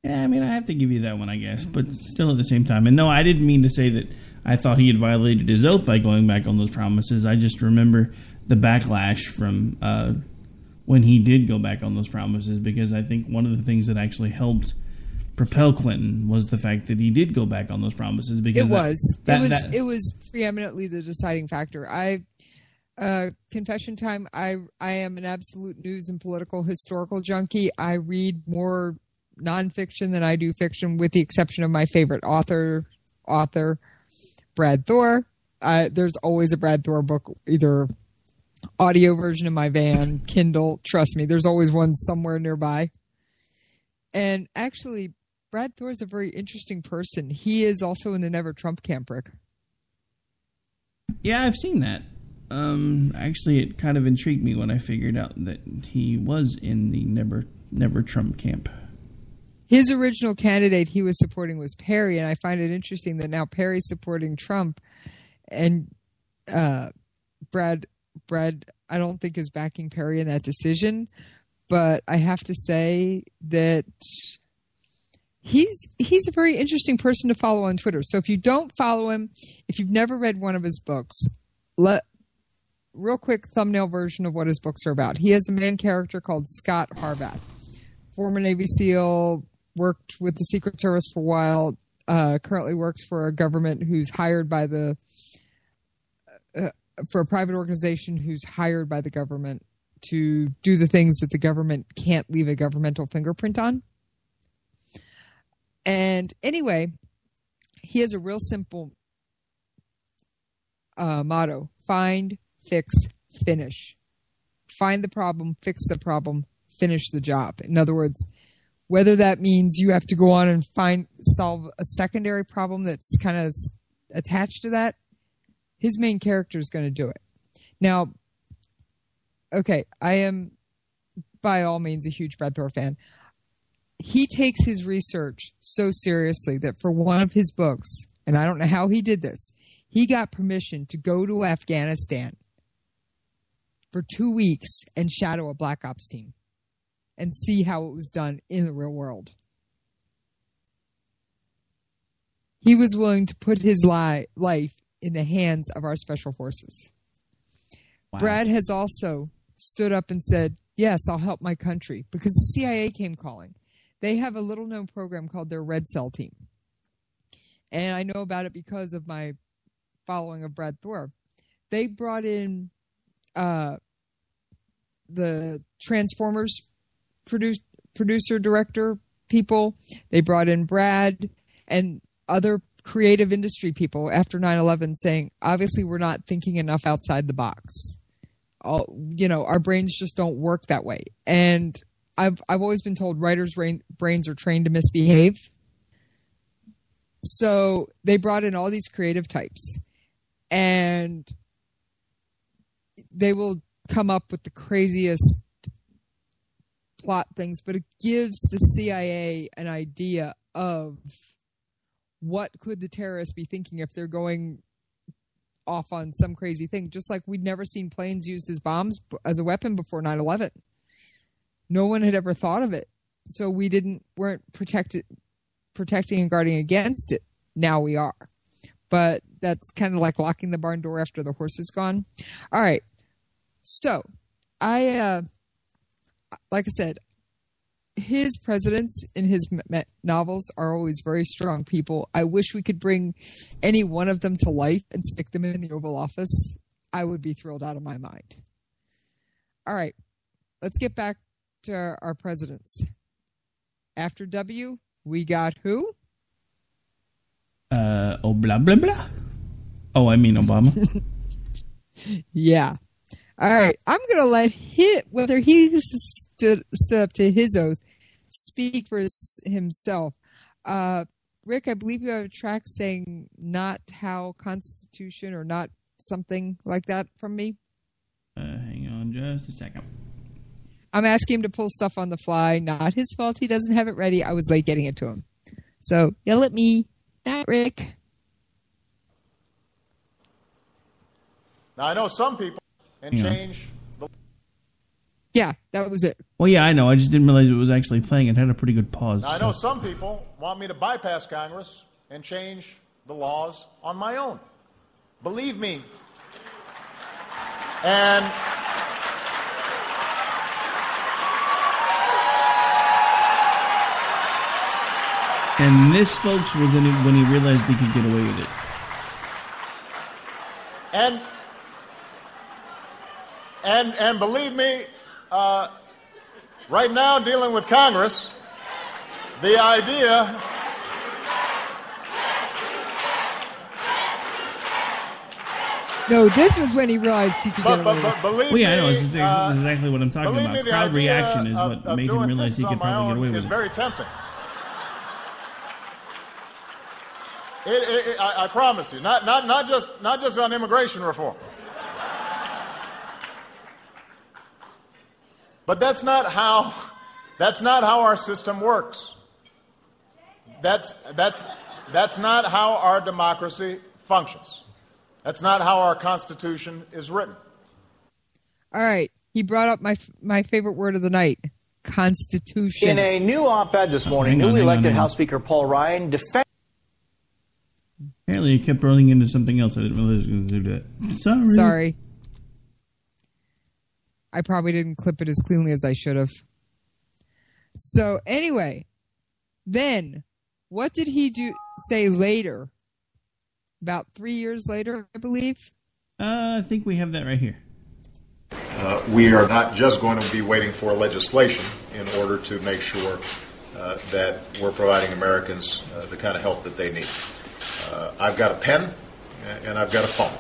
Yeah, I mean, I have to give you that one, I guess, but still at the same time. And no, I didn't mean to say that I thought he had violated his oath by going back on those promises. I just remember the backlash from when he did go back on those promises, because I think one of the things that actually helped propel Clinton was the fact that he did go back on those promises. Because it was preeminently the deciding factor. Confession time. I am an absolute news and political historical junkie. I read more nonfiction than I do fiction, with the exception of my favorite author, Brad Thor. There's always a Brad Thor book, either audio version in my van, Kindle. Trust me, there's always one somewhere nearby. And actually, Brad Thor is a very interesting person. He is also in the Never Trump camp, Rick. Yeah, I've seen that. Actually, it kind of intrigued me when I figured out that he was in the Never Trump camp. His original candidate he was supporting was Perry, and I find it interesting that now Perry's supporting Trump, and Brad, I don't think is backing Perry in that decision, but I have to say that he's a very interesting person to follow on Twitter. So if you don't follow him, if you've never read one of his books, real quick thumbnail version of what his books are about. He has a main character called Scott Harvath, former Navy SEAL, worked with the Secret Service for a while, currently works for a government who's hired by for a private organization who's hired by the government to do the things that the government can't leave a governmental fingerprint on. And anyway, he has a real simple motto: find, fix, finish. Find the problem, fix the problem, finish the job. In other words, whether that means you have to go on and solve a secondary problem that's kind of attached to that, his main character is going to do it. Now, okay, I am by all means a huge Brad Thor fan. He takes his research so seriously that for one of his books, and I don't know how he did this, he got permission to go to Afghanistan for 2 weeks and shadow a Black Ops team and see how it was done in the real world. He was willing to put his life in the hands of our special forces. Wow. Brad has also stood up and said, yes, I'll help my country, because the CIA came calling. They have a little-known program called their Red Cell team. And I know about it because of my following of Brad Thor. They brought in the Transformers producer, director people. They brought in Brad and other creative industry people after 9/11 saying, obviously, we're not thinking enough outside the box. Our brains just don't work that way. And I've always been told writers' brains are trained to misbehave. So they brought in all these creative types, and they will come up with the craziest plot things, but it gives the CIA an idea of what could the terrorists be thinking if they're going off on some crazy thing. Just like we'd never seen planes used as bombs, as a weapon before 9/11. No one had ever thought of it. So we weren't protecting and guarding against it. Now we are. But that's kind of like locking the barn door after the horse is gone. All right. So like I said, his presidents in his novels are always very strong people. I wish we could bring any one of them to life and stick them in the Oval Office. I would be thrilled out of my mind. All right, let's get back to our presidents. After W, we got who? Blah, blah, blah. Oh, I mean Obama. Yeah. All right. I'm going to let whether he stood up to his oath, speak for himself. Rick, I believe you have a track saying not how Constitution or not something like that from me. Hang on just a second. I'm asking him to pull stuff on the fly. Not his fault. He doesn't have it ready. I was late getting it to him. So yell at me. Not Rick. Now, I know some people and change the... Yeah, that was it. Well, yeah, I know. I just didn't realize it was actually playing. It had a pretty good pause. Now, I know some people want me to bypass Congress and change the laws on my own. Believe me. And this, folks, was when he realized he could get away with it. And believe me, right now dealing with Congress, the idea No, this was when he realized he could get away with it. Believe me, I know. It's uh, exactly what I'm talking about. me, the Crowd idea reaction is what of made him realize he could probably get away with is it. very tempting. I promise you, not just on immigration reform. But that's not how our system works. That's not how our democracy functions. That's not how our Constitution is written. All right. He brought up my favorite word of the night, Constitution. In a new op-ed this morning, newly elected House Speaker Paul Ryan defended... Apparently, he kept rolling into something else. I didn't realize he was going to do that. Sorry. I probably didn't clip it as cleanly as I should have. So, anyway, then, what did he say later? About 3 years later, I believe? I think we have that right here. We are not just going to be waiting for legislation in order to make sure that we're providing Americans the kind of help that they need. I've got a pen and I've got a phone.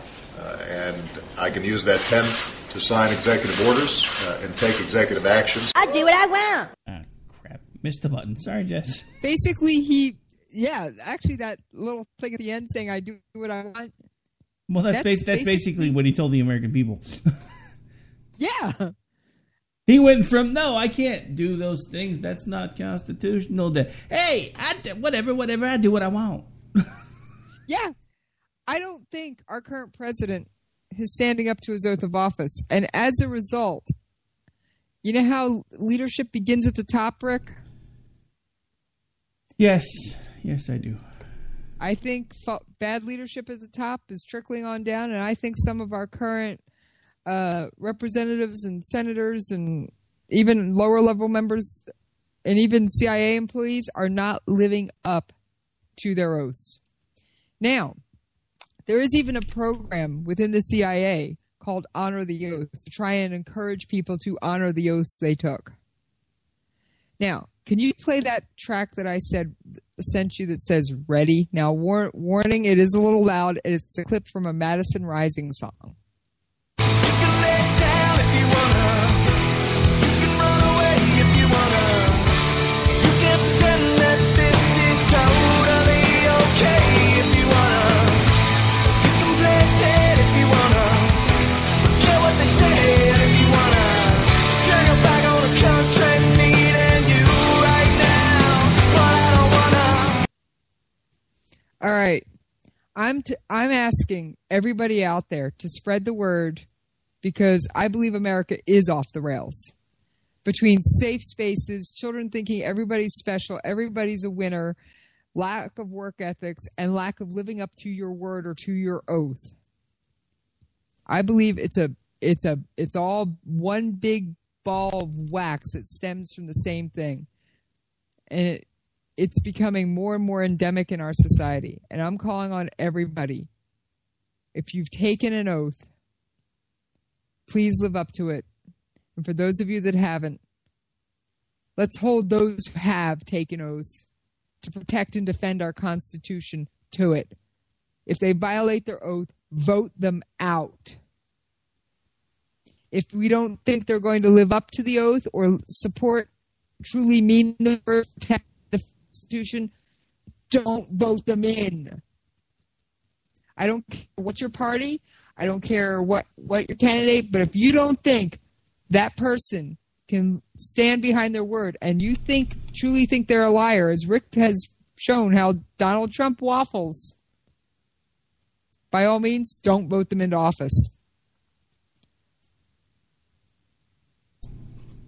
And I can use that pen to sign executive orders and take executive actions. I do what I want. Ah, crap. Missed the button. Sorry, Jess. Basically, actually that little thing at the end saying I do what I want. Well, that's basically what he told the American people. Yeah. He went from, no, I can't do those things. That's not constitutional. To, hey, whatever, I do what I want. Yeah. I don't think our current president is standing up to his oath of office. And as a result, you know how leadership begins at the top, Rick? Yes. Yes, I do. I think bad leadership at the top is trickling on down, and I think some of our current representatives and senators and even lower-level members and even CIA employees are not living up to their oaths. Now, there is even a program within the CIA called Honor the Oath to try and encourage people to honor the oaths they took. Now, can you play that track that I sent you that says ready? Now, warning, it is a little loud. It's a clip from a Madison Rising song. All right. I'm asking everybody out there to spread the word because I believe America is off the rails. Between safe spaces, children thinking everybody's special, everybody's a winner, lack of work ethics, and lack of living up to your word or to your oath. I believe it's all one big ball of wax that stems from the same thing. And it's becoming more and more endemic in our society. And I'm calling on everybody. If you've taken an oath, please live up to it. And for those of you that haven't, Let's hold those who have taken oaths to protect and defend our Constitution to it. If they violate their oath, vote them out. If we don't think they're going to live up to the oath or support, truly mean the word protect the Constitution, don't vote them in. I don't care what's your party. I don't care what your candidate, but if you don't think that person can stand behind their word and you truly think they're a liar, as Rick has shown how Donald Trump waffles, by all means, don't vote them into office.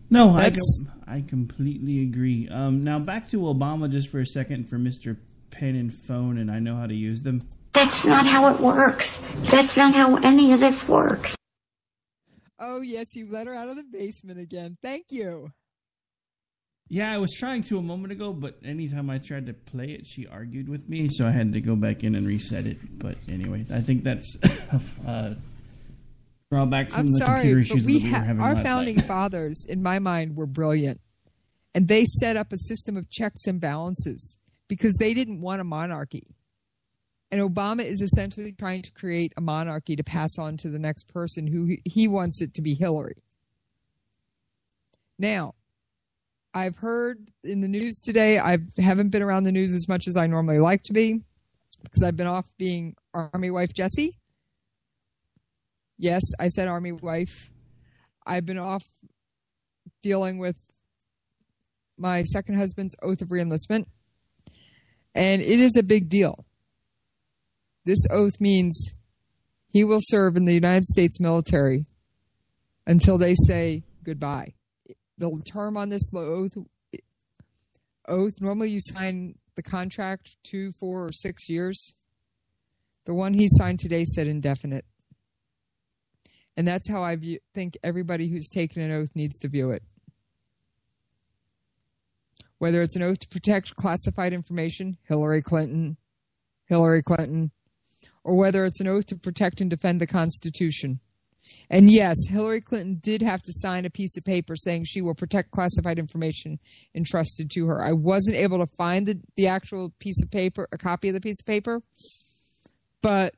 No, I completely agree. Now back to Obama just for a second for Mr. Pen and Phone, and I know how to use them. That's not how it works. That's not how any of this works. Oh, yes, you let her out of the basement again. Thank you. Yeah, I was trying to a moment ago, but anytime I tried to play it, she argued with me, so I had to go back in and reset it. But anyway, I think that's drawback from the computer issues that we were having our last founding night. fathers, in my mind, were brilliant. And they set up a system of checks and balances because they didn't want a monarchy. And Obama is essentially trying to create a monarchy to pass on to the next person who he wants it to be Hillary. Now, I've heard in the news today, I haven't been around the news as much as I normally like to be because I've been off being Army wife Jessie. Yes, I said Army wife. I've been off dealing with my second husband's oath of reenlistment. And it is a big deal. This oath means he will serve in the United States military until they say goodbye. The term on this oath, normally you sign the contract 2, 4, or 6 years. The one he signed today said indefinite. And that's how I think everybody who's taken an oath needs to view it. Whether it's an oath to protect classified information, Hillary Clinton, or whether it's an oath to protect and defend the Constitution. And yes, Hillary Clinton did have to sign a piece of paper saying she will protect classified information entrusted to her. I wasn't able to find the actual piece of paper, a copy of the piece of paper, but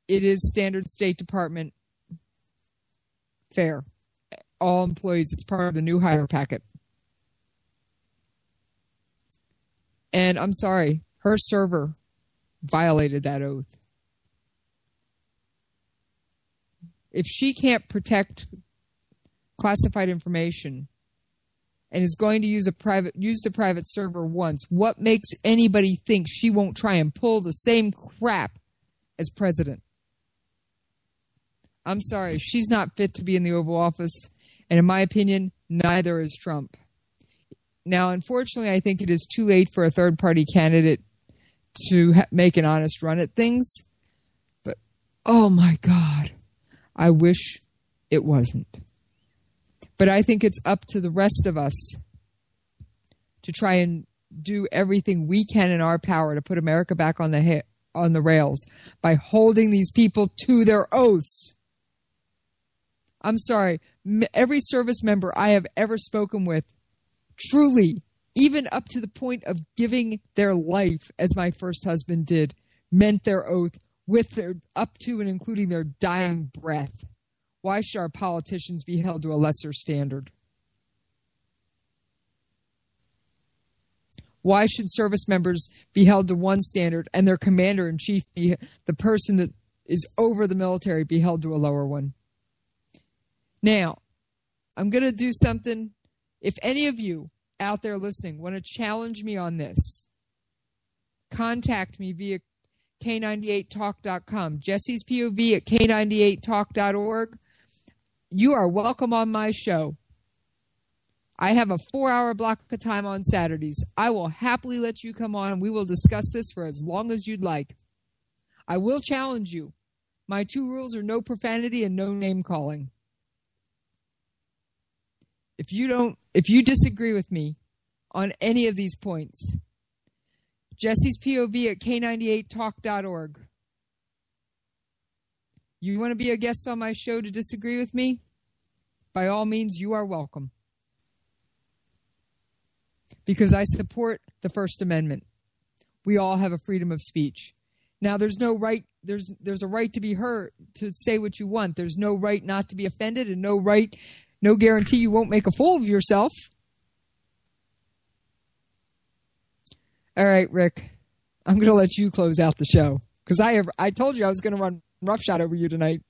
it is standard State Department fare. All employees, it's part of the new hire packet. And I'm sorry, her server violated that oath. If she can't protect classified information and is going to use the private server once, what makes anybody think she won't try and pull the same crap as president? I'm sorry, she's not fit to be in the Oval Office, and in my opinion, neither is Trump. Now, unfortunately, I think it is too late for a third-party candidate to make an honest run at things, but oh my God, I wish it wasn't. But I think it's up to the rest of us to try and do everything we can in our power to put America back on the rails by holding these people to their oaths. I'm sorry, every service member I have ever spoken with, truly, even up to the point of giving their life, as my first husband did, meant their oath with their up to and including their dying breath. Why should our politicians be held to a lesser standard? Why should service members be held to one standard and their commander-in-chief, the person that is over the military, be held to a lower one? Now, I'm going to do something. If any of you out there listening want to challenge me on this, contact me via K98talk.com, Jesse's POV at K98talk.org. You are welcome on my show. I have a 4-hour block of time on Saturdays. I will happily let you come on and we will discuss this for as long as you'd like. I will challenge you. My 2 rules are no profanity and no name calling. If you disagree with me on any of these points, Jesse's POV at K98talk.org. You want to be a guest on my show to disagree with me? By all means, you are welcome. because I support the First Amendment. We all have a freedom of speech. Now, there's no right. There's a right to be heard, to say what you want. There's no right not to be offended, and no guarantee you won't make a fool of yourself. All right, Rick, I'm going to let you close out the show because I told you I was going to run roughshod over you tonight.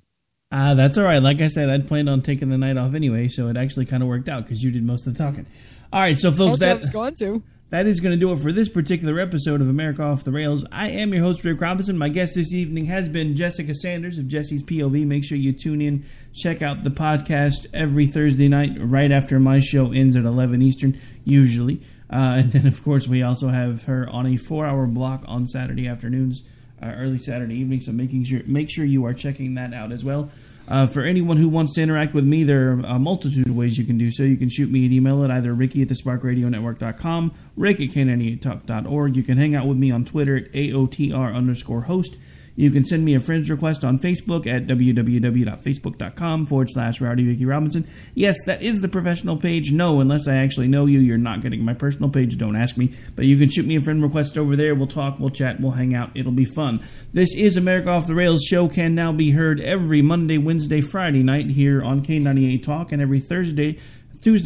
That's all right. Like I said, I'd planned on taking the night off anyway, so it actually kind of worked out because you did most of the talking. All right, so folks, I was going to. That is going to do it for this particular episode of America Off the Rails. I am your host, Rick Robinson. My guest this evening has been Jessica Sanders of Jesse's POV. Make sure you tune in. Check out the podcast every Thursday night right after my show ends at 11 Eastern, usually. And then, of course, we also have her on a 4-hour block on Saturday afternoons, early Saturday evening. So make sure you are checking that out as well. For anyone who wants to interact with me, there are a multitude of ways you can do so. You can shoot me an email at either ricky@thesparkradionetwork.com, rick@k98talk.org. You can hang out with me on Twitter at AOTR_host. You can send me a friend's request on Facebook at www.facebook.com/Rowdy Ricky Robinson. Yes, that is the professional page. No, unless I actually know you, you're not getting my personal page. Don't ask me. But you can shoot me a friend request over there. We'll talk, we'll chat, we'll hang out. It'll be fun. This is America Off the Rails. Show can now be heard every Monday, Wednesday, Friday night here on K98 Talk, and every Tuesday,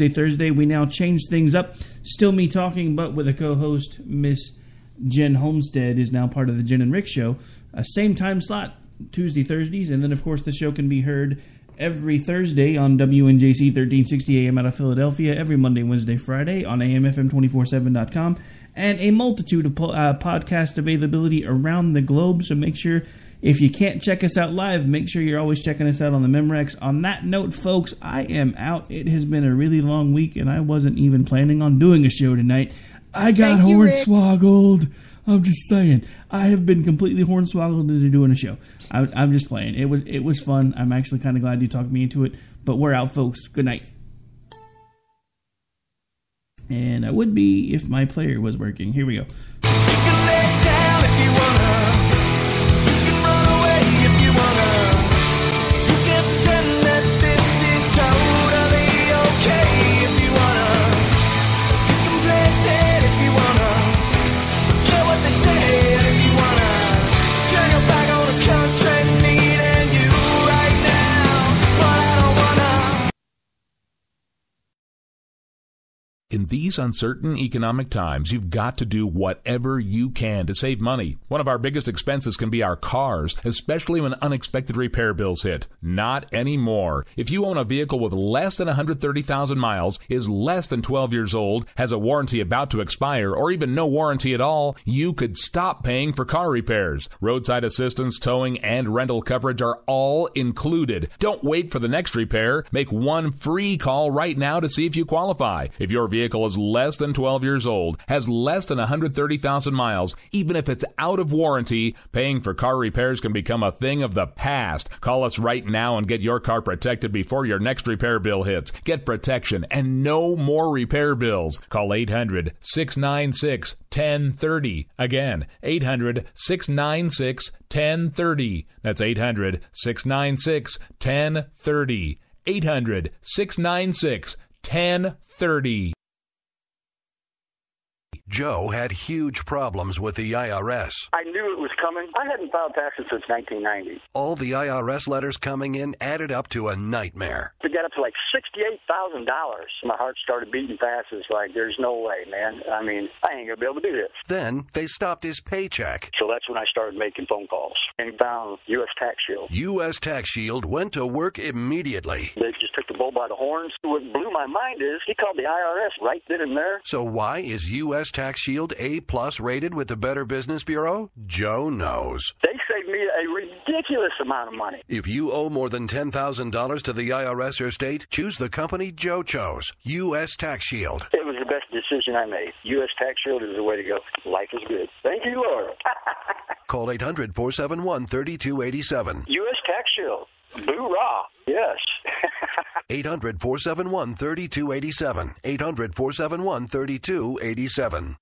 Thursday. We now change things up. Still me talking, but with a co-host, Miss Jen Homestead is now part of the Jen and Rick Show. Same time slot, Tuesday, Thursdays, and then, of course, the show can be heard every Thursday on WNJC 1360 AM out of Philadelphia, every Monday, Wednesday, Friday on AMFM247.com, and a multitude of podcast availability around the globe, so make sure, if you can't check us out live, make sure you're always checking us out on the Memorex. On that note, folks, I am out. It has been a really long week, and I wasn't even planning on doing a show tonight. I got hornswoggled. I'm just saying. I have been completely hornswoggled into doing a show. I'm just playing. It was fun. I'm actually kind of glad you talked me into it. But we're out, folks. Good night. And I would be if my player was working. Here we go. You can lay down if you wanna. You can run away if you wanna. You can pretend that this is totally okay if you wanna. You can play dead if you wanna. Forget what they say if you wanna. Turn your back on the country needing you right now. But I don't wanna. In these uncertain economic times, you've got to do whatever you can to save money. One of our biggest expenses can be our cars, especially when unexpected repair bills hit. Not anymore. If you own a vehicle with less than 130,000 miles, is less than 12 years old, has a warranty about to expire, or even no warranty at all, you could stop paying for car repairs. Roadside assistance, towing, and rental coverage are all included. Don't wait for the next repair. Make one free call right now to see if you qualify. If your vehicle is less than 12 years old, has less than 130,000 miles, even if it's out of warranty, paying for car repairs can become a thing of the past. Call us right now and get your car protected before your next repair bill hits. Get protection and no more repair bills. Call 800-696-1030. Again, 800-696-1030. That's 800-696-1030. 800-696-1030. Joe had huge problems with the IRS. I knew it was coming. I hadn't filed taxes since 1990. All the IRS letters coming in added up to a nightmare. To get up to like $68,000, my heart started beating fast. It's like, there's no way, man. I mean, I ain't going to be able to do this. Then they stopped his paycheck. So that's when I started making phone calls and found U.S. Tax Shield. U.S. Tax Shield went to work immediately. They just took the bull by the horns. What blew my mind is he called the IRS right then and there. So why is U.S. Tax Shield A+ rated with the Better Business Bureau? Joe knows. They saved me a ridiculous amount of money. If you owe more than $10,000 to the IRS or state, choose the company Joe chose, U.S. Tax Shield. It was the best decision I made. U.S. Tax Shield is the way to go. Life is good. Thank you, Lord. Call 800-471-3287. U.S. Tax Shield. Boo-rah. Yes. 800-471-3287. 800-471-3287.